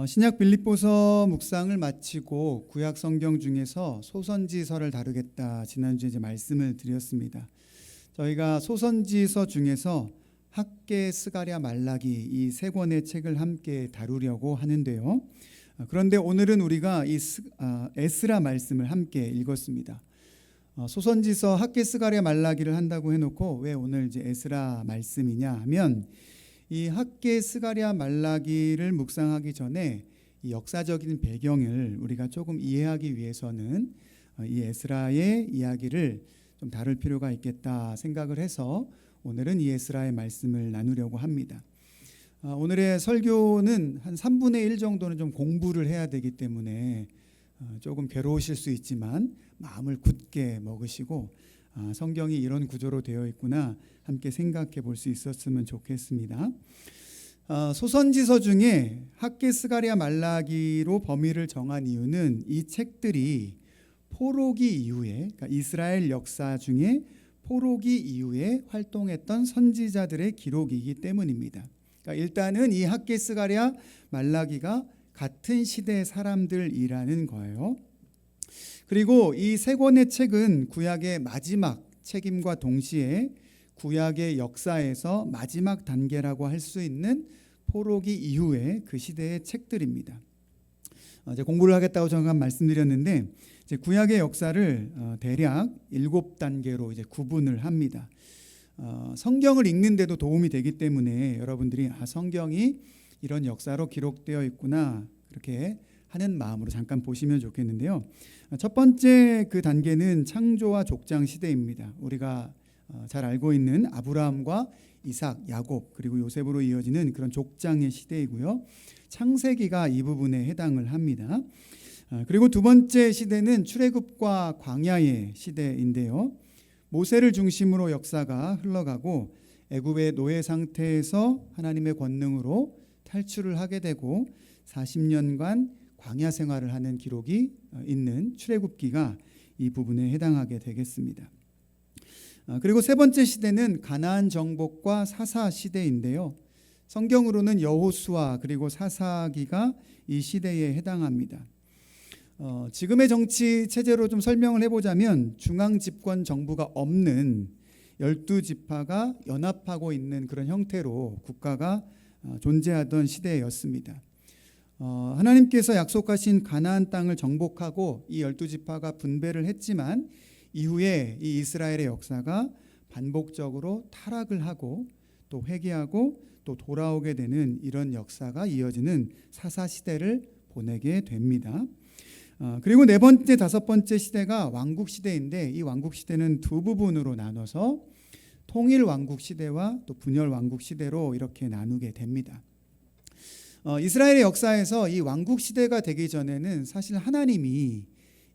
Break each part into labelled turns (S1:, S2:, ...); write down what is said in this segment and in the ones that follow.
S1: 신약 빌립보서 묵상을 마치고 구약 성경 중에서 소선지서를 다루겠다 지난주에 이제 말씀을 드렸습니다. 저희가 소선지서 중에서 학개, 스가랴, 말라기 이 세 권의 책을 함께 다루려고 하는데요. 그런데 오늘은 우리가 이 에스라 말씀을 함께 읽었습니다. 소선지서, 학개, 스가랴, 말라기를 한다고 해놓고 왜 오늘 이제 에스라 말씀이냐 하면, 이 학개, 스가랴, 말라기를 묵상하기 전에 이 역사적인 배경을 우리가 조금 이해하기 위해서는 이 에스라의 이야기를 좀 다룰 필요가 있겠다 생각을 해서 오늘은 이 에스라의 말씀을 나누려고 합니다. 오늘의 설교는 한 3분의 1 정도는 좀 공부를 해야 되기 때문에 조금 괴로우실 수 있지만 마음을 굳게 먹으시고 성경이 이런 구조로 되어 있구나 함께 생각해 볼 수 있었으면 좋겠습니다. 소선지서 중에 학개, 스가랴, 말라기로 범위를 정한 이유는 이 책들이 포로기 이후에, 그러니까 이스라엘 역사 중에 포로기 이후에 활동했던 선지자들의 기록이기 때문입니다. 그러니까 일단은 이 학개, 스가랴, 말라기가 같은 시대의 사람들이라는 거예요. 그리고 이 세 권의 책은 구약의 마지막 책임과 동시에 구약의 역사에서 마지막 단계라고 할 수 있는 포로기 이후의 그 시대의 책들입니다. 이제 공부를 하겠다고 잠깐 말씀드렸는데, 이제 구약의 역사를 대략 7단계로 이제 구분을 합니다. 성경을 읽는데도 도움이 되기 때문에 여러분들이 성경이 이런 역사로 기록되어 있구나 그렇게 하는 마음으로 잠깐 보시면 좋겠는데요. 첫 번째 그 단계는 창조와 족장 시대입니다. 우리가 잘 알고 있는 아브라함과 이삭, 야곱 그리고 요셉으로 이어지는 그런 족장의 시대이고요. 창세기가 이 부분에 해당을 합니다. 그리고 두 번째 시대는 출애굽과 광야의 시대인데요. 모세를 중심으로 역사가 흘러가고 애굽의 노예 상태에서 하나님의 권능으로 탈출을 하게 되고 40년간 광야 생활을 하는 기록이 있는 출애굽기가 이 부분에 해당하게 되겠습니다. 그리고 세 번째 시대는 가나안 정복과 사사 시대인데요. 성경으로는 여호수아 그리고 사사기가 이 시대에 해당합니다. 지금의 정치 체제로 좀 설명을 해보자면 중앙 집권 정부가 없는 12지파가 연합하고 있는 그런 형태로 국가가 존재하던 시대였습니다. 하나님께서 약속하신 가나안 땅을 정복하고 이 12지파가 분배를 했지만 이후에 이 이스라엘의 역사가 반복적으로 타락을 하고 또 회개하고 또 돌아오게 되는 이런 역사가 이어지는 사사시대를 보내게 됩니다. 그리고 네 번째, 다섯 번째 시대가 왕국시대인데, 이 왕국시대는 두 부분으로 나눠서 통일왕국시대와 또 분열왕국시대로 이렇게 나누게 됩니다. 이스라엘의 역사에서 이 왕국시대가 되기 전에는 사실 하나님이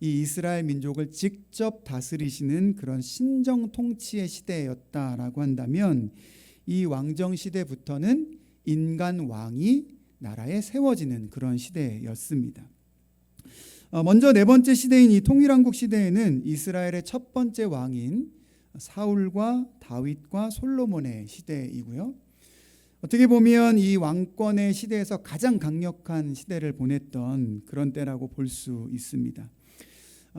S1: 이 이스라엘 민족을 직접 다스리시는 그런 신정 통치의 시대였다라고 한다면, 이 왕정 시대부터는 인간 왕이 나라에 세워지는 그런 시대였습니다. 먼저 네 번째 시대인 이 통일왕국 시대에는 이스라엘의 첫 번째 왕인 사울과 다윗과 솔로몬의 시대이고요. 어떻게 보면 이 왕권의 시대에서 가장 강력한 시대를 보냈던 그런 때라고 볼 수 있습니다.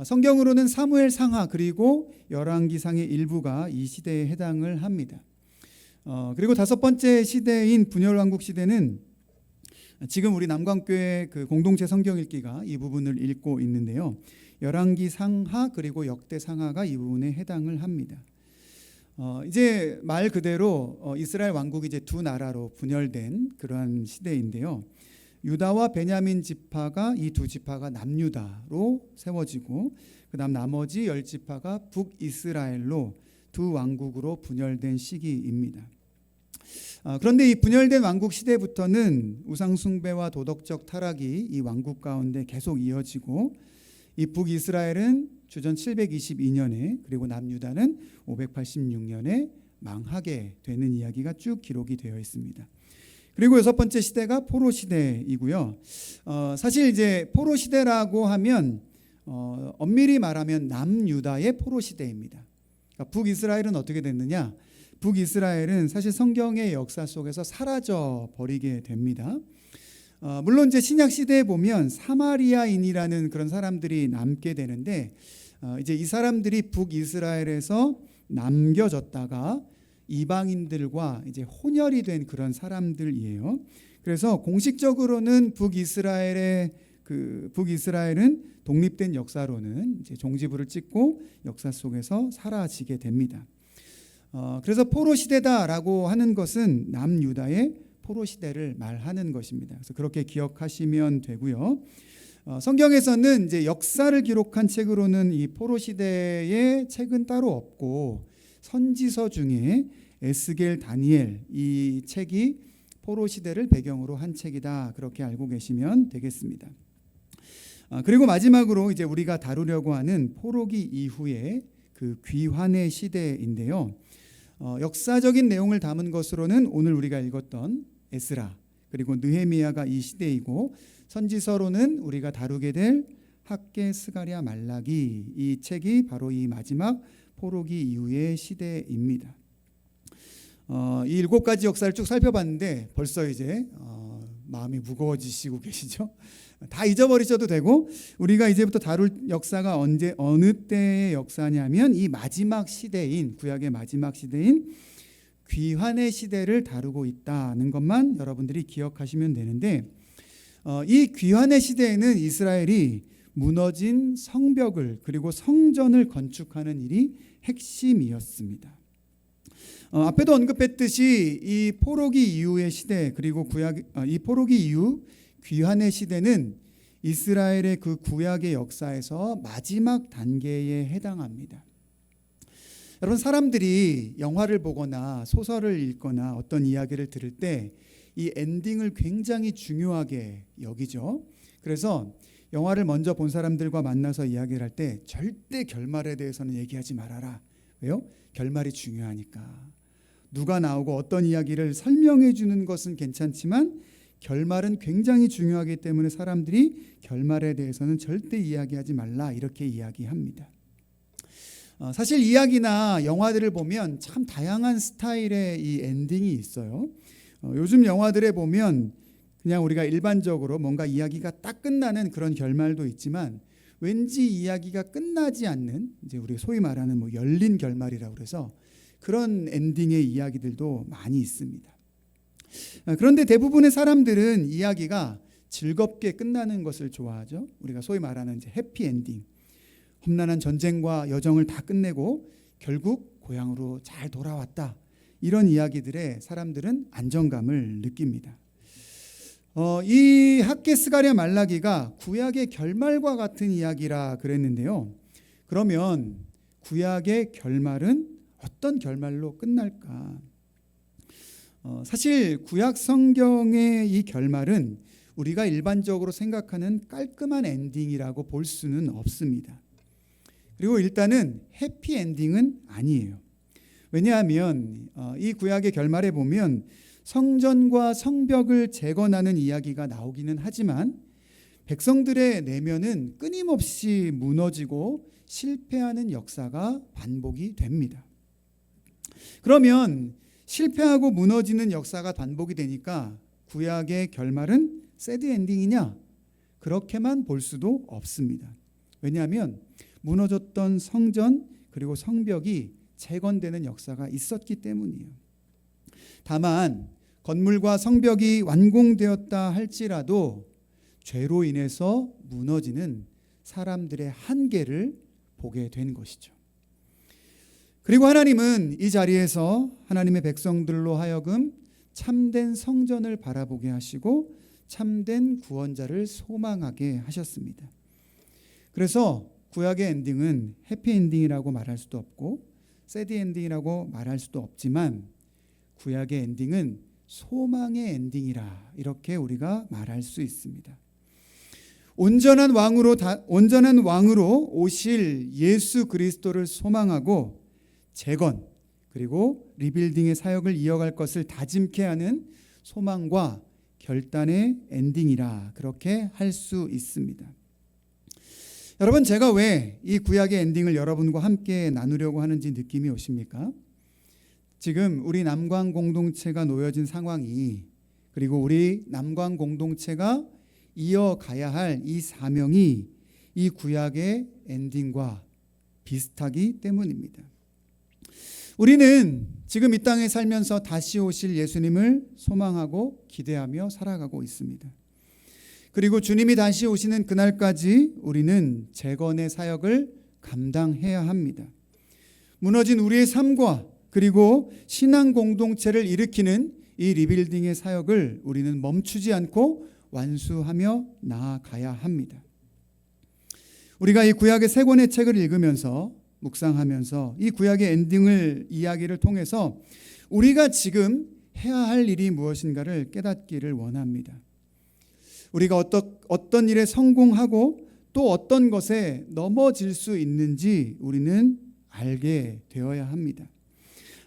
S1: 성경으로는 사무엘 상하 그리고 열왕기상의 일부가 이 시대에 해당을 합니다. 그리고 다섯 번째 시대인 분열왕국 시대는 지금 우리 남광교회 그 공동체 성경 읽기가 이 부분을 읽고 있는데요. 열왕기 상하 그리고 역대 상하가 이 부분에 해당을 합니다. 이제 말 그대로 이스라엘 왕국이 이제 두 나라로 분열된 그러한 시대인데요. 유다와 베냐민 지파가, 이 두 지파가 남유다로 세워지고 그다음 나머지 10지파가 북이스라엘로 두 왕국으로 분열된 시기입니다. 그런데 이 분열된 왕국 시대부터는 우상 숭배와 도덕적 타락이 이 왕국 가운데 계속 이어지고, 이 북이스라엘은 주전 722년에 그리고 남유다는 586년에 망하게 되는 이야기가 쭉 기록이 되어 있습니다. 그리고 여섯 번째 시대가 포로 시대이고요. 사실 이제 포로 시대라고 하면 엄밀히 말하면 남유다의 포로 시대입니다. 그러니까 북이스라엘은 어떻게 됐느냐? 북이스라엘은 사실 성경의 역사 속에서 사라져 버리게 됩니다. 물론 이제 신약 시대에 보면 사마리아인이라는 그런 사람들이 남게 되는데 이제 이 사람들이 북이스라엘에서 남겨졌다가 이방인들과 이제 혼혈이 된 그런 사람들이에요. 그래서 공식적으로는 북이스라엘은 독립된 역사로는 이제 종지부를 찍고 역사 속에서 사라지게 됩니다. 그래서 포로 시대다라고 하는 것은 남유다의 포로 시대를 말하는 것입니다. 그래서 그렇게 기억하시면 되고요. 성경에서는 이제 역사를 기록한 책으로는 이 포로 시대의 책은 따로 없고 선지서 중에 에스겔, 다니엘 이 책이 포로 시대를 배경으로 한 책이다. 그렇게 알고 계시면 되겠습니다. 그리고 마지막으로 이제 우리가 다루려고 하는 포로기 이후의 그 귀환의 시대인데요. 역사적인 내용을 담은 것으로는 오늘 우리가 읽었던 에스라 그리고 느헤미야가 이 시대이고 선지서로는 우리가 다루게 될 학개, 스가랴, 말라기 이 책이 바로 이 마지막 포로기 이후의 시대입니다. 이 7가지 역사를 쭉 살펴봤는데 벌써 이제 마음이 무거워지시고 계시죠? 다 잊어버리셔도 되고 우리가 이제부터 다룰 역사가 어느 때의 역사냐면 이 마지막 시대인 구약의 마지막 시대인 귀환의 시대를 다루고 있다는 것만 여러분들이 기억하시면 되는데 이 귀환의 시대에는 이스라엘이 무너진 성벽을 그리고 성전을 건축하는 일이 핵심이었습니다. 앞에도 언급했듯이 이 포로기 이후의 시대 그리고 이 포로기 이후 귀환의 시대는 이스라엘의 그 구약의 역사에서 마지막 단계에 해당합니다. 여러분 사람들이 영화를 보거나 소설을 읽거나 어떤 이야기를 들을 때 이 엔딩을 굉장히 중요하게 여기죠. 그래서 영화를 먼저 본 사람들과 만나서 이야기를 할 때 절대 결말에 대해서는 얘기하지 말아라. 왜요? 결말이 중요하니까. 누가 나오고 어떤 이야기를 설명해 주는 것은 괜찮지만 결말은 굉장히 중요하기 때문에 사람들이 결말에 대해서는 절대 이야기하지 말라 이렇게 이야기합니다. 사실 이야기나 영화들을 보면 참 다양한 스타일의 이 엔딩이 있어요. 요즘 영화들에 보면 그냥 우리가 일반적으로 뭔가 이야기가 딱 끝나는 그런 결말도 있지만 왠지 이야기가 끝나지 않는 이제 우리 소위 말하는 뭐 열린 결말이라고 그래서 그런 엔딩의 이야기들도 많이 있습니다. 그런데 대부분의 사람들은 이야기가 즐겁게 끝나는 것을 좋아하죠. 우리가 소위 말하는 이제 해피 엔딩. 험난한 전쟁과 여정을 다 끝내고 결국 고향으로 잘 돌아왔다. 이런 이야기들에 사람들은 안정감을 느낍니다. 이 학개, 스가랴, 말라기가 구약의 결말과 같은 이야기라 그랬는데요. 그러면 구약의 결말은 어떤 결말로 끝날까? 사실 구약 성경의 이 결말은 우리가 일반적으로 생각하는 깔끔한 엔딩이라고 볼 수는 없습니다. 그리고 일단은 해피 엔딩은 아니에요. 왜냐하면 이 구약의 결말에 보면 성전과 성벽을 재건하는 이야기가 나오기는 하지만 백성들의 내면은 끊임없이 무너지고 실패하는 역사가 반복이 됩니다. 그러면 실패하고 무너지는 역사가 반복이 되니까 구약의 결말은 새드 엔딩이냐? 그렇게만 볼 수도 없습니다. 왜냐하면 무너졌던 성전 그리고 성벽이 재건되는 역사가 있었기 때문이에요. 다만 건물과 성벽이 완공되었다 할지라도 죄로 인해서 무너지는 사람들의 한계를 보게 된 것이죠. 그리고 하나님은 이 자리에서 하나님의 백성들로 하여금 참된 성전을 바라보게 하시고 참된 구원자를 소망하게 하셨습니다. 그래서 구약의 엔딩은 해피 엔딩이라고 말할 수도 없고 새드 엔딩이라고 말할 수도 없지만 구약의 엔딩은 소망의 엔딩이라 이렇게 우리가 말할 수 있습니다. 온전한 왕으로 오실 예수 그리스도를 소망하고 재건 그리고 리빌딩의 사역을 이어갈 것을 다짐케 하는 소망과 결단의 엔딩이라 그렇게 할 수 있습니다. 여러분 제가 왜 이 구약의 엔딩을 여러분과 함께 나누려고 하는지 느낌이 오십니까? 지금 우리 남광 공동체가 놓여진 상황이 그리고 우리 남관 공동체가 이어가야 할 이 사명이 이 구약의 엔딩과 비슷하기 때문입니다. 우리는 지금 이 땅에 살면서 다시 오실 예수님을 소망하고 기대하며 살아가고 있습니다. 그리고 주님이 다시 오시는 그날까지 우리는 재건의 사역을 감당해야 합니다. 무너진 우리의 삶과 그리고 신앙 공동체를 일으키는 이 리빌딩의 사역을 우리는 멈추지 않고 완수하며 나아가야 합니다. 우리가 이 구약의 세 권의 책을 읽으면서 묵상하면서 이 구약의 엔딩을 이야기를 통해서 우리가 지금 해야 할 일이 무엇인가를 깨닫기를 원합니다. 우리가 어떤 일에 성공하고 또 어떤 것에 넘어질 수 있는지 우리는 알게 되어야 합니다.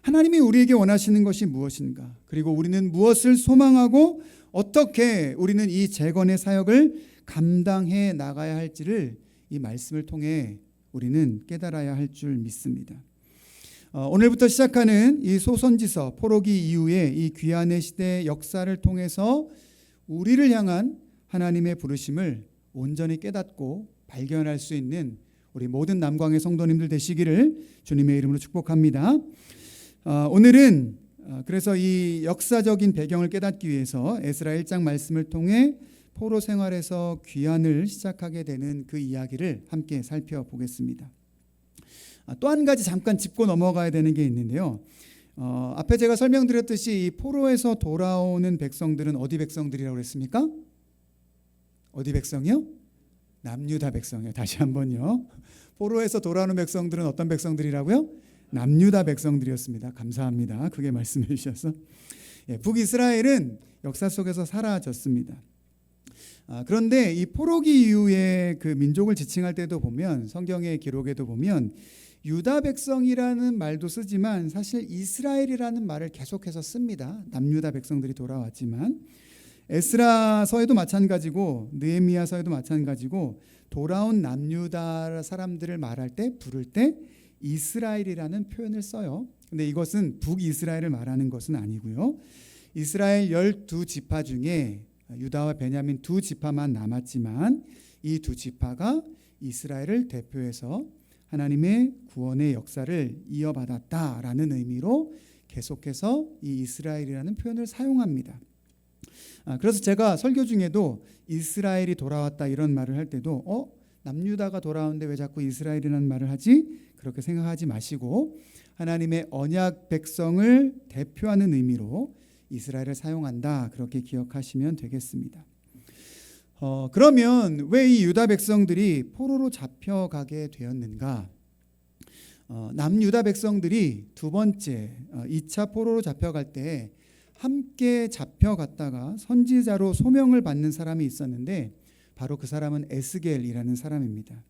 S1: 하나님이 우리에게 원하시는 것이 무엇인가? 그리고 우리는 무엇을 소망하고 어떻게 우리는 이 재건의 사역을 감당해 나가야 할지를 이 말씀을 통해 우리는 깨달아야 할 줄 믿습니다. 오늘부터 시작하는 이 소선지서 포로기 이후의 이 귀환의 시대의 역사를 통해서 우리를 향한 하나님의 부르심을 온전히 깨닫고 발견할 수 있는 우리 모든 남광의 성도님들 되시기를 주님의 이름으로 축복합니다. 오늘은 그래서 이 역사적인 배경을 깨닫기 위해서 에스라 1장 말씀을 통해 포로 생활에서 귀환을 시작하게 되는 그 이야기를 함께 살펴보겠습니다. 또 한 가지 잠깐 짚고 넘어가야 되는 게 있는데요. 앞에 제가 설명드렸듯이 이 포로에서 돌아오는 백성들은 어디 백성들이라고 그랬습니까? 어디 백성이요? 남유다 백성이요. 다시 한번요. 포로에서 돌아오는 백성들은 어떤 백성들이라고요? 남유다 백성들이었습니다. 감사합니다. 그게 말씀해 주셔서. 북이스라엘은 역사 속에서 사라졌습니다. 그런데 이 포로기 이후에 그 민족을 지칭할 때도 보면 성경의 기록에도 보면 유다 백성이라는 말도 쓰지만 사실 이스라엘이라는 말을 계속해서 씁니다. 남유다 백성들이 돌아왔지만 에스라서에도 마찬가지고 느헤미야서에도 마찬가지고 돌아온 남유다 사람들을 말할 때 부를 때 이스라엘이라는 표현을 써요. 근데 이것은 북이스라엘을 말하는 것은 아니고요. 이스라엘 12지파 중에 유다와 베냐민 두 지파만 남았지만 이 두 지파가 이스라엘을 대표해서 하나님의 구원의 역사를 이어받았다라는 의미로 계속해서 이 이스라엘이라는 표현을 사용합니다. 그래서 제가 설교 중에도 이스라엘이 돌아왔다 이런 말을 할 때도 남유다가 돌아오는데 왜 자꾸 이스라엘이라는 말을 하지? 그렇게 생각하지 마시고 하나님의 언약 백성을 대표하는 의미로 이스라엘을 사용한다 그렇게 기억하시면 되겠습니다. 그러면 왜 이 유다 백성들이 포로로 잡혀가게 되었는가? 남유다 백성들이 두 번째 2차 포로로 잡혀갈 때 함께 잡혀갔다가 선지자로 소명을 받는 사람이 있었는데 바로 그 사람은 에스겔이라는 사람입니다.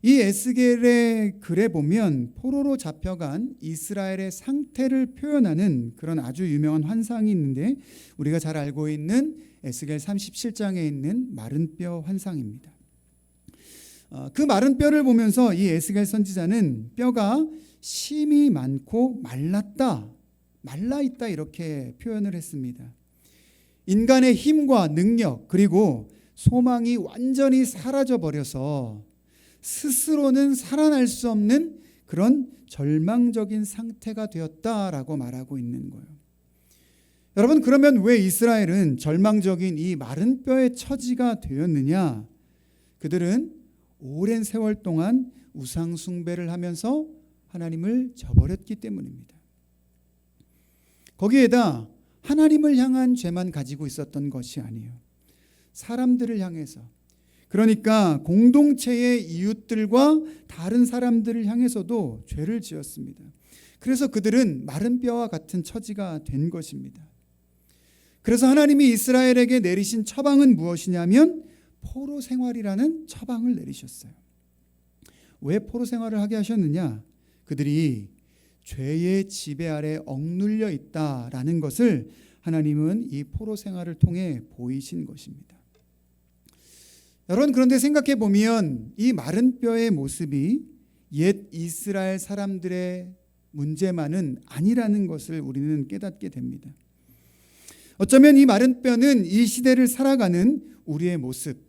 S1: 이 에스겔의 글에 보면 포로로 잡혀간 이스라엘의 상태를 표현하는 그런 아주 유명한 환상이 있는데 우리가 잘 알고 있는 에스겔 37장에 있는 마른 뼈 환상입니다. 그 마른 뼈를 보면서 이 에스겔 선지자는 뼈가 심이 많고 말라있다 이렇게 표현을 했습니다. 인간의 힘과 능력 그리고 소망이 완전히 사라져버려서 스스로는 살아날 수 없는 그런 절망적인 상태가 되었다라고 말하고 있는 거예요. 여러분, 그러면 왜 이스라엘은 절망적인 이 마른 뼈의 처지가 되었느냐? 그들은 오랜 세월 동안 우상 숭배를 하면서 하나님을 저버렸기 때문입니다. 거기에다 하나님을 향한 죄만 가지고 있었던 것이 아니에요. 사람들을 향해서, 그러니까 공동체의 이웃들과 다른 사람들을 향해서도 죄를 지었습니다. 그래서 그들은 마른 뼈와 같은 처지가 된 것입니다. 그래서 하나님이 이스라엘에게 내리신 처방은 무엇이냐면 포로 생활이라는 처방을 내리셨어요. 왜 포로 생활을 하게 하셨느냐? 그들이 죄의 지배 아래 억눌려 있다라는 것을 하나님은 이 포로 생활을 통해 보이신 것입니다. 여러분, 그런데 생각해 보면 이 마른 뼈의 모습이 옛 이스라엘 사람들의 문제만은 아니라는 것을 우리는 깨닫게 됩니다. 어쩌면 이 마른 뼈는 이 시대를 살아가는 우리의 모습,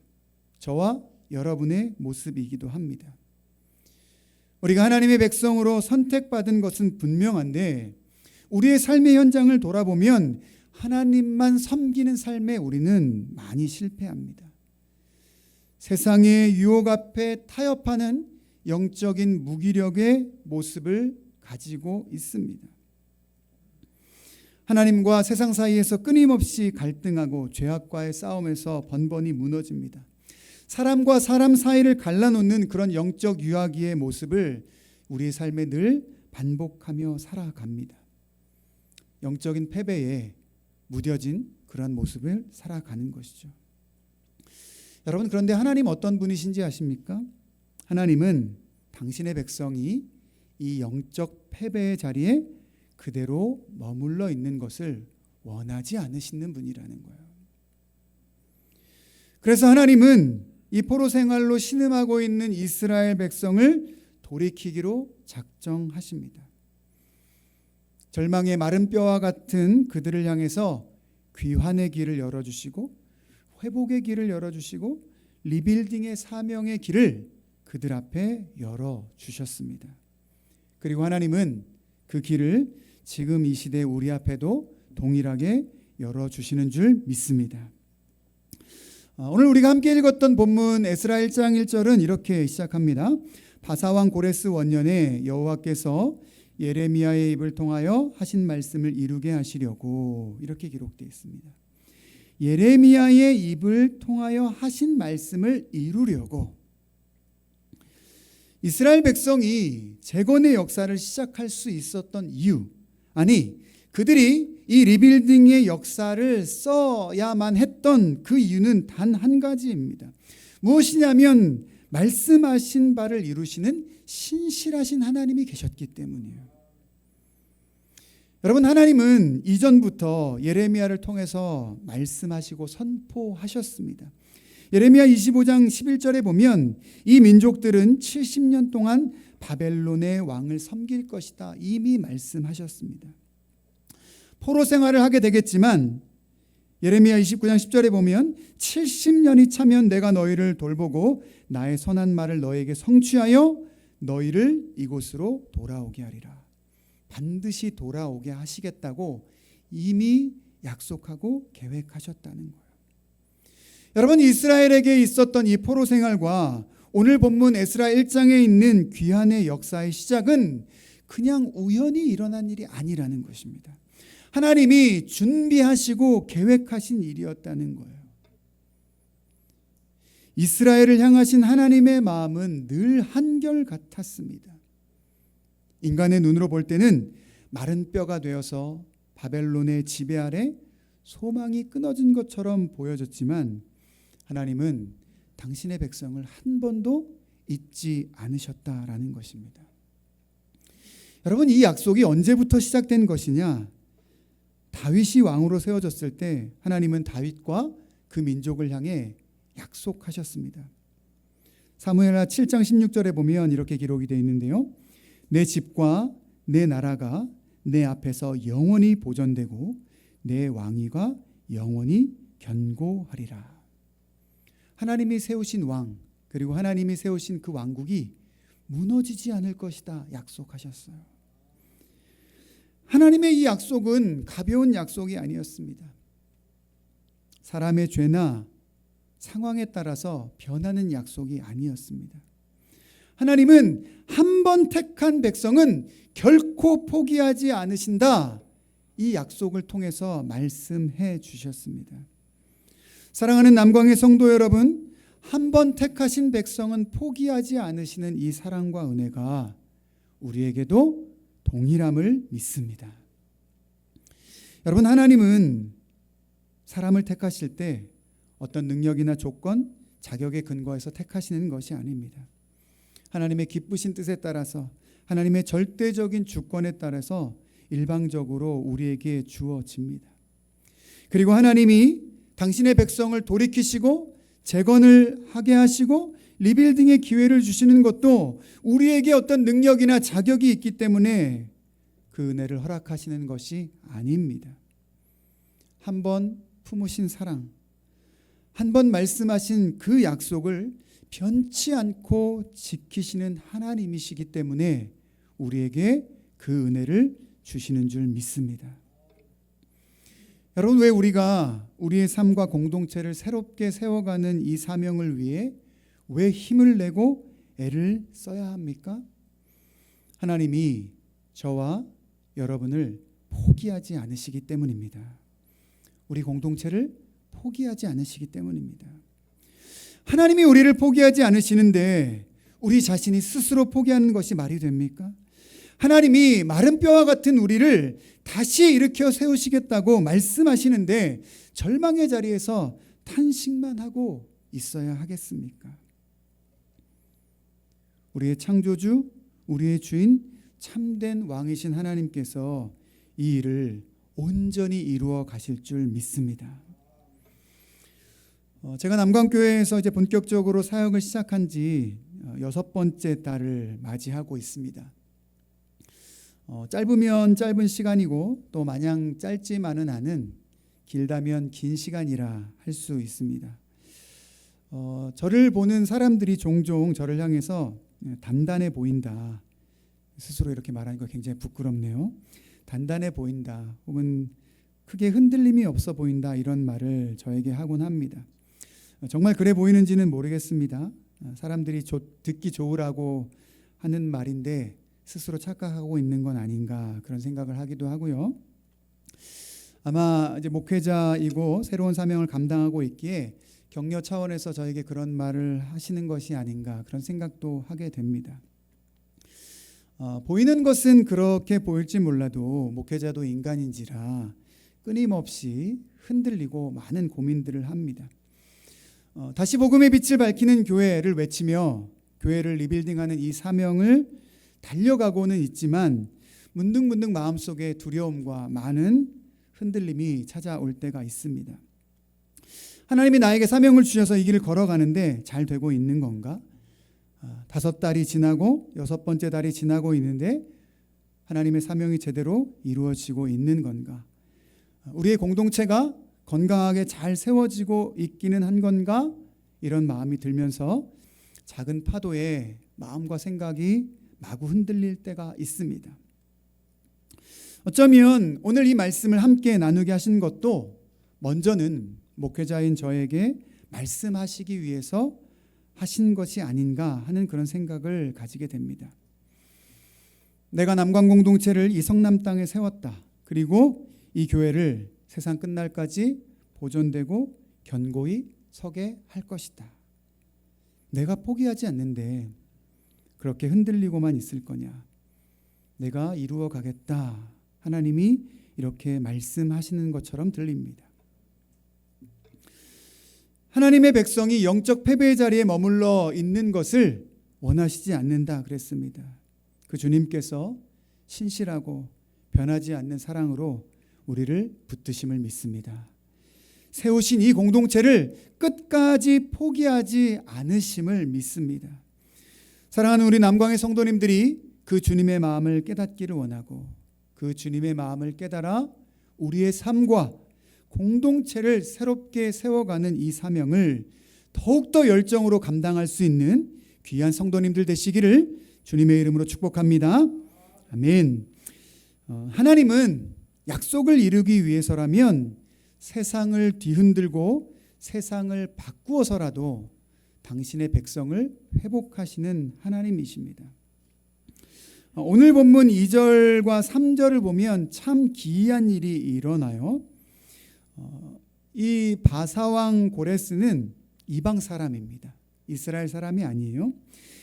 S1: 저와 여러분의 모습이기도 합니다. 우리가 하나님의 백성으로 선택받은 것은 분명한데 우리의 삶의 현장을 돌아보면 하나님만 섬기는 삶에 우리는 많이 실패합니다. 세상의 유혹 앞에 타협하는 영적인 무기력의 모습을 가지고 있습니다. 하나님과 세상 사이에서 끊임없이 갈등하고 죄악과의 싸움에서 번번이 무너집니다. 사람과 사람 사이를 갈라놓는 그런 영적 유아기의 모습을 우리의 삶에 늘 반복하며 살아갑니다. 영적인 패배에 무뎌진 그런 모습을 살아가는 것이죠. 여러분, 그런데 하나님 어떤 분이신지 아십니까? 하나님은 당신의 백성이 이 영적 패배의 자리에 그대로 머물러 있는 것을 원하지 않으시는 분이라는 거예요. 그래서 하나님은 이 포로 생활로 신음하고 있는 이스라엘 백성을 돌이키기로 작정하십니다. 절망의 마른 뼈와 같은 그들을 향해서 귀환의 길을 열어주시고 회복의 길을 열어주시고 리빌딩의 사명의 길을 그들 앞에 열어주셨습니다. 그리고 하나님은 그 길을 지금 이 시대 우리 앞에도 동일하게 열어주시는 줄 믿습니다. 오늘 우리가 함께 읽었던 본문 에스라 1장 1절은 이렇게 시작합니다. 바사왕 고레스 원년에 여호와께서 예레미야의 입을 통하여 하신 말씀을 이루게 하시려고, 이렇게 기록되어 있습니다. 예레미야의 입을 통하여 하신 말씀을 이루려고 이스라엘 백성이 재건의 역사를 시작할 수 있었던 이유, 아니 그들이 이 리빌딩의 역사를 써야만 했던 그 이유는 단 한 가지입니다. 무엇이냐면 말씀하신 바를 이루시는 신실하신 하나님이 계셨기 때문이에요. 여러분, 하나님은 이전부터 예레미야를 통해서 말씀하시고 선포하셨습니다. 예레미야 25장 11절에 보면 이 민족들은 70년 동안 바벨론의 왕을 섬길 것이다, 이미 말씀하셨습니다. 포로 생활을 하게 되겠지만 예레미야 29장 10절에 보면 70년이 차면 내가 너희를 돌보고 나의 선한 말을 너희에게 성취하여 너희를 이곳으로 돌아오게 하리라. 반드시 돌아오게 하시겠다고 이미 약속하고 계획하셨다는 거예요. 여러분, 이스라엘에게 있었던 이 포로 생활과 오늘 본문 에스라 1장에 있는 귀환의 역사의 시작은 그냥 우연히 일어난 일이 아니라는 것입니다. 하나님이 준비하시고 계획하신 일이었다는 거예요. 이스라엘을 향하신 하나님의 마음은 늘 한결같았습니다. 인간의 눈으로 볼 때는 마른 뼈가 되어서 바벨론의 지배 아래 소망이 끊어진 것처럼 보여졌지만 하나님은 당신의 백성을 한 번도 잊지 않으셨다라는 것입니다. 여러분, 이 약속이 언제부터 시작된 것이냐? 다윗이 왕으로 세워졌을 때 하나님은 다윗과 그 민족을 향해 약속하셨습니다. 사무엘하 7장 16절에 보면 이렇게 기록이 되어 있는데요. 내 집과 내 나라가 내 앞에서 영원히 보존되고 내 왕위가 영원히 견고하리라. 하나님이 세우신 왕, 그리고 하나님이 세우신 그 왕국이 무너지지 않을 것이다 약속하셨어요. 하나님의 이 약속은 가벼운 약속이 아니었습니다. 사람의 죄나 상황에 따라서 변하는 약속이 아니었습니다. 하나님은 한 번 택한 백성은 결코 포기하지 않으신다, 이 약속을 통해서 말씀해 주셨습니다. 사랑하는 남광의 성도 여러분, 한 번 택하신 백성은 포기하지 않으시는 이 사랑과 은혜가 우리에게도 동일함을 믿습니다. 여러분, 하나님은 사람을 택하실 때 어떤 능력이나 조건, 자격에 근거해서 택하시는 것이 아닙니다. 하나님의 기쁘신 뜻에 따라서, 하나님의 절대적인 주권에 따라서 일방적으로 우리에게 주어집니다. 그리고 하나님이 당신의 백성을 돌이키시고 재건을 하게 하시고 리빌딩의 기회를 주시는 것도 우리에게 어떤 능력이나 자격이 있기 때문에 그 은혜를 허락하시는 것이 아닙니다. 한 번 품으신 사랑, 한 번 말씀하신 그 약속을 변치 않고 지키시는 하나님이시기 때문에 우리에게 그 은혜를 주시는 줄 믿습니다. 여러분, 왜 우리가 우리의 삶과 공동체를 새롭게 세워가는 이 사명을 위해 왜 힘을 내고 애를 써야 합니까? 하나님이 저와 여러분을 포기하지 않으시기 때문입니다. 우리 공동체를 포기하지 않으시기 때문입니다. 하나님이 우리를 포기하지 않으시는데 우리 자신이 스스로 포기하는 것이 말이 됩니까? 하나님이 마른 뼈와 같은 우리를 다시 일으켜 세우시겠다고 말씀하시는데 절망의 자리에서 탄식만 하고 있어야 하겠습니까? 우리의 창조주, 우리의 주인, 참된 왕이신 하나님께서 이 일을 온전히 이루어 가실 줄 믿습니다. 제가 남광교회에서 이제 본격적으로 사역을 시작한 지 6번째 달을 맞이하고 있습니다. 짧으면 짧은 시간이고 또 마냥 짧지만은 않은, 길다면 긴 시간이라 할 수 있습니다. 저를 보는 사람들이 종종 저를 향해서 단단해 보인다, 스스로 이렇게 말하니까 굉장히 부끄럽네요. 단단해 보인다, 혹은 크게 흔들림이 없어 보인다, 이런 말을 저에게 하곤 합니다. 정말 그래 보이는지는 모르겠습니다. 사람들이 듣기 좋으라고 하는 말인데 스스로 착각하고 있는 건 아닌가, 그런 생각을 하기도 하고요. 아마 이제 목회자이고 새로운 사명을 감당하고 있기에 격려 차원에서 저에게 그런 말을 하시는 것이 아닌가, 그런 생각도 하게 됩니다. 보이는 것은 그렇게 보일지 몰라도 목회자도 인간인지라 끊임없이 흔들리고 많은 고민들을 합니다. 다시 복음의 빛을 밝히는 교회를 외치며 교회를 리빌딩하는 이 사명을 달려가고는 있지만 문득문득 마음속에 두려움과 많은 흔들림이 찾아올 때가 있습니다. 하나님이 나에게 사명을 주셔서 이 길을 걸어가는데 잘 되고 있는 건가? 5달이 지나고 6번째 달이 지나고 있는데 하나님의 사명이 제대로 이루어지고 있는 건가? 우리의 공동체가 건강하게 잘 세워지고 있기는 한 건가? 이런 마음이 들면서 작은 파도에 마음과 생각이 마구 흔들릴 때가 있습니다. 어쩌면 오늘 이 말씀을 함께 나누게 하신 것도 먼저는 목회자인 저에게 말씀하시기 위해서 하신 것이 아닌가 하는 그런 생각을 가지게 됩니다. 내가 남광 공동체를 이 성남 땅에 세웠다. 그리고 이 교회를 세상 끝날까지 보존되고 견고히 서게 할 것이다. 내가 포기하지 않는데 그렇게 흔들리고만 있을 거냐? 내가 이루어 가겠다. 하나님이 이렇게 말씀하시는 것처럼 들립니다. 하나님의 백성이 영적 패배의 자리에 머물러 있는 것을 원하시지 않는다 그랬습니다. 그 주님께서 신실하고 변하지 않는 사랑으로 우리를 붙드심을 믿습니다. 세우신 이 공동체를 끝까지 포기하지 않으심을 믿습니다. 사랑하는 우리 남광의 성도님들이 그 주님의 마음을 깨닫기를 원하고 그 주님의 마음을 깨달아 우리의 삶과 공동체를 새롭게 세워가는 이 사명을 더욱더 열정으로 감당할 수 있는 귀한 성도님들 되시기를 주님의 이름으로 축복합니다. 아멘. 하나님은 약속을 이루기 위해서라면 세상을 뒤흔들고 세상을 바꾸어서라도 당신의 백성을 회복하시는 하나님이십니다. 오늘 본문 2절과 3절을 보면 참 기이한 일이 일어나요. 이 바사왕 고레스는 이방 사람입니다. 이스라엘 사람이 아니에요.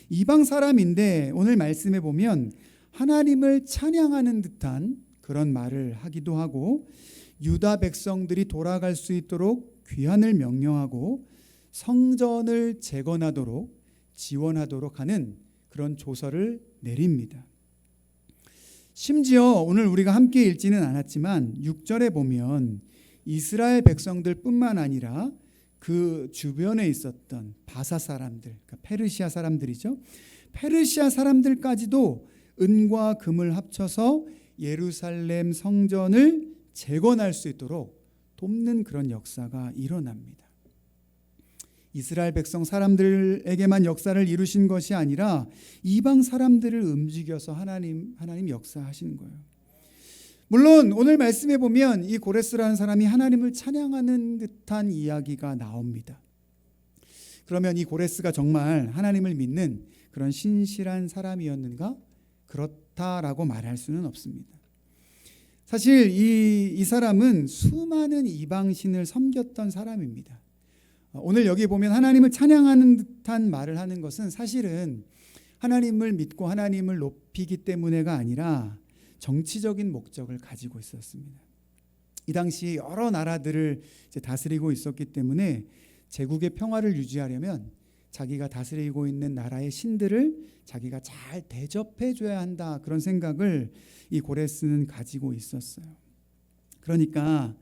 S1: 이방 사람인데 오늘 말씀에 보면 하나님을 찬양하는 듯한 그런 말을 하기도 하고 유다 백성들이 돌아갈 수 있도록 귀환을 명령하고 성전을 재건하도록 지원하도록 하는 그런 조서를 내립니다. 심지어 오늘 우리가 함께 읽지는 않았지만 6절에 보면 이스라엘 백성들뿐만 아니라 그 주변에 있었던 바사 사람들, 그러니까 페르시아 사람들이죠. 페르시아 사람들까지도 은과 금을 합쳐서 예루살렘 성전을 재건할 수 있도록 돕는 그런 역사가 일어납니다. 이스라엘 백성 사람들에게만 역사를 이루신 것이 아니라 이방 사람들을 움직여서 하나님 역사하시는 거예요. 물론 오늘 말씀해 보면 이 고레스라는 사람이 하나님을 찬양하는 듯한 이야기가 나옵니다. 그러면 이 고레스가 정말 하나님을 믿는 그런 신실한 사람이었는가? 그렇다라고 말할 수는 없습니다. 사실 이 사람은 수많은 이방신을 섬겼던 사람입니다. 오늘 여기 보면 하나님을 찬양하는 듯한 말을 하는 것은 사실은 하나님을 믿고 하나님을 높이기 때문에가 아니라 정치적인 목적을 가지고 있었습니다. 이 당시 여러 나라들을 다스리고 있었기 때문에 제국의 평화를 유지하려면 자기가 다스리고 있는 나라의 신들을 자기가 잘 대접해 줘야 한다, 그런 생각을 이 고레스는 가지고 있었어요. 그러니까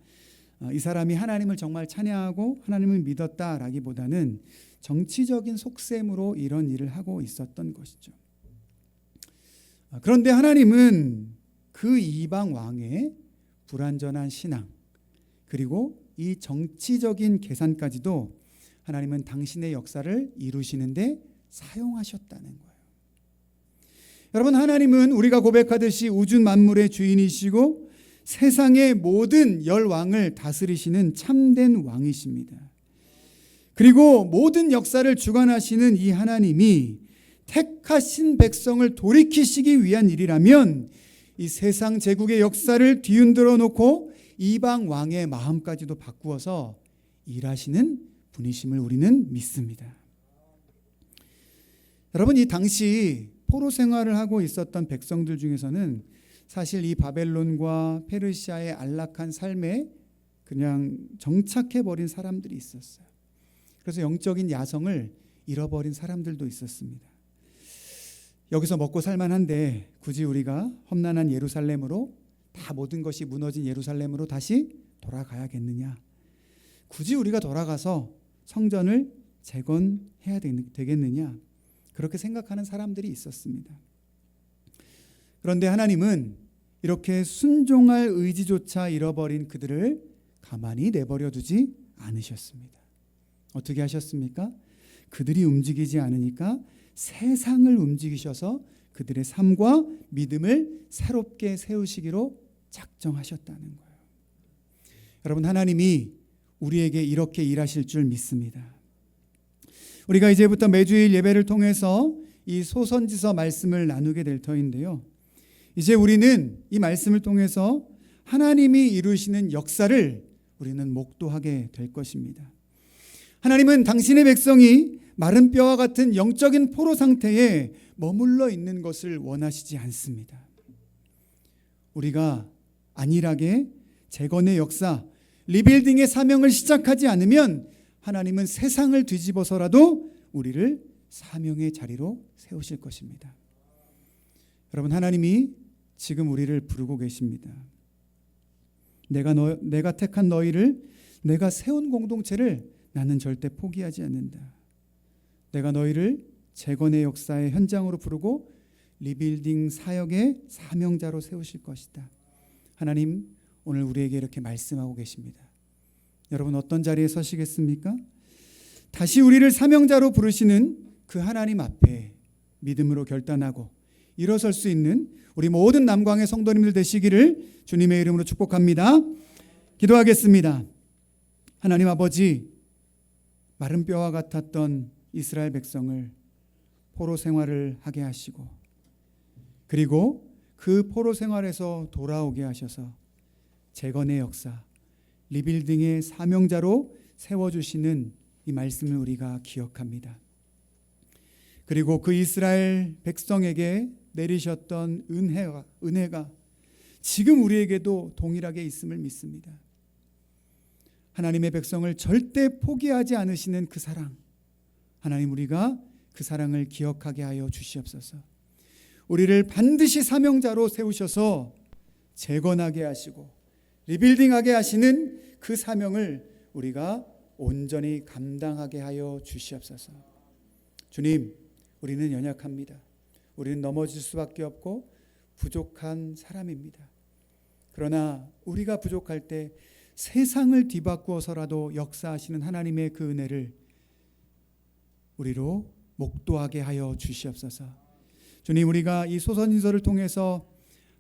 S1: 이 사람이 하나님을 정말 찬양하고 하나님을 믿었다라기보다는 정치적인 속셈으로 이런 일을 하고 있었던 것이죠. 그런데 하나님은 그 이방 왕의 불완전한 신앙, 그리고 이 정치적인 계산까지도 하나님은 당신의 역사를 이루시는데 사용하셨다는 거예요. 여러분, 하나님은 우리가 고백하듯이 우주 만물의 주인이시고 세상의 모든 열왕을 다스리시는 참된 왕이십니다. 그리고 모든 역사를 주관하시는 이 하나님이 택하신 백성을 돌이키시기 위한 일이라면 이 세상 제국의 역사를 뒤흔들어 놓고 이방 왕의 마음까지도 바꾸어서 일하시는 분이심을 우리는 믿습니다. 여러분, 이 당시 포로 생활을 하고 있었던 백성들 중에서는 사실 이 바벨론과 페르시아의 안락한 삶에 그냥 정착해 버린 사람들이 있었어요. 그래서 영적인 야성을 잃어버린 사람들도 있었습니다. 여기서 먹고 살만한데 굳이 우리가 험난한 예루살렘으로, 다 모든 것이 무너진 예루살렘으로 다시 돌아가야겠느냐, 굳이 우리가 돌아가서 성전을 재건해야 되겠느냐, 그렇게 생각하는 사람들이 있었습니다. 그런데 하나님은 이렇게 순종할 의지조차 잃어버린 그들을 가만히 내버려 두지 않으셨습니다. 어떻게 하셨습니까? 그들이 움직이지 않으니까 세상을 움직이셔서 그들의 삶과 믿음을 새롭게 세우시기로 작정하셨다는 거예요. 여러분, 하나님이 우리에게 이렇게 일하실 줄 믿습니다. 우리가 이제부터 매주일 예배를 통해서 이 소선지서 말씀을 나누게 될 터인데요, 이제 우리는 이 말씀을 통해서 하나님이 이루시는 역사를 우리는 목도하게 될 것입니다. 하나님은 당신의 백성이 마른 뼈와 같은 영적인 포로 상태에 머물러 있는 것을 원하시지 않습니다. 우리가 안일하게 재건의 역사, 리빌딩의 사명을 시작하지 않으면 하나님은 세상을 뒤집어서라도 우리를 사명의 자리로 세우실 것입니다. 여러분, 하나님이 지금 우리를 부르고 계십니다. 내가 택한 너희를, 내가 세운 공동체를 나는 절대 포기하지 않는다. 내가 너희를 재건의 역사의 현장으로 부르고 리빌딩 사역의 사명자로 세우실 것이다. 하나님, 오늘 우리에게 이렇게 말씀하고 계십니다. 여러분, 어떤 자리에 서시겠습니까? 다시 우리를 사명자로 부르시는 그 하나님 앞에 믿음으로 결단하고 일어설 수 있는 우리 모든 남광의 성도님들 되시기를 주님의 이름으로 축복합니다. 기도하겠습니다. 하나님 아버지, 마른 뼈와 같았던 이스라엘 백성을 포로 생활을 하게 하시고, 그리고 그 포로 생활에서 돌아오게 하셔서 재건의 역사, 리빌딩의 사명자로 세워주시는 이 말씀을 우리가 기억합니다. 그리고 그 이스라엘 백성에게 내리셨던 은혜가 지금 우리에게도 동일하게 있음을 믿습니다. 하나님의 백성을 절대 포기하지 않으시는 그 사랑, 하나님, 우리가 그 사랑을 기억하게 하여 주시옵소서. 우리를 반드시 사명자로 세우셔서 재건하게 하시고 리빌딩하게 하시는 그 사명을 우리가 온전히 감당하게 하여 주시옵소서. 주님, 우리는 연약합니다. 우리는 넘어질 수밖에 없고 부족한 사람입니다. 그러나 우리가 부족할 때 세상을 뒤바꾸어서라도 역사하시는 하나님의 그 은혜를 우리로 목도하게 하여 주시옵소서. 주님, 우리가 이 소선지서를 통해서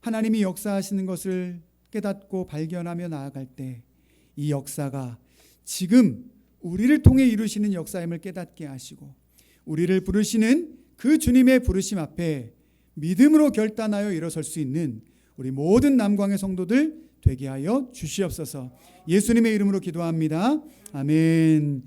S1: 하나님이 역사하시는 것을 깨닫고 발견하며 나아갈 때 이 역사가 지금 우리를 통해 이루시는 역사임을 깨닫게 하시고 우리를 부르시는 그 주님의 부르심 앞에 믿음으로 결단하여 일어설 수 있는 우리 모든 남광의 성도들 되게 하여 주시옵소서. 예수님의 이름으로 기도합니다. 아멘.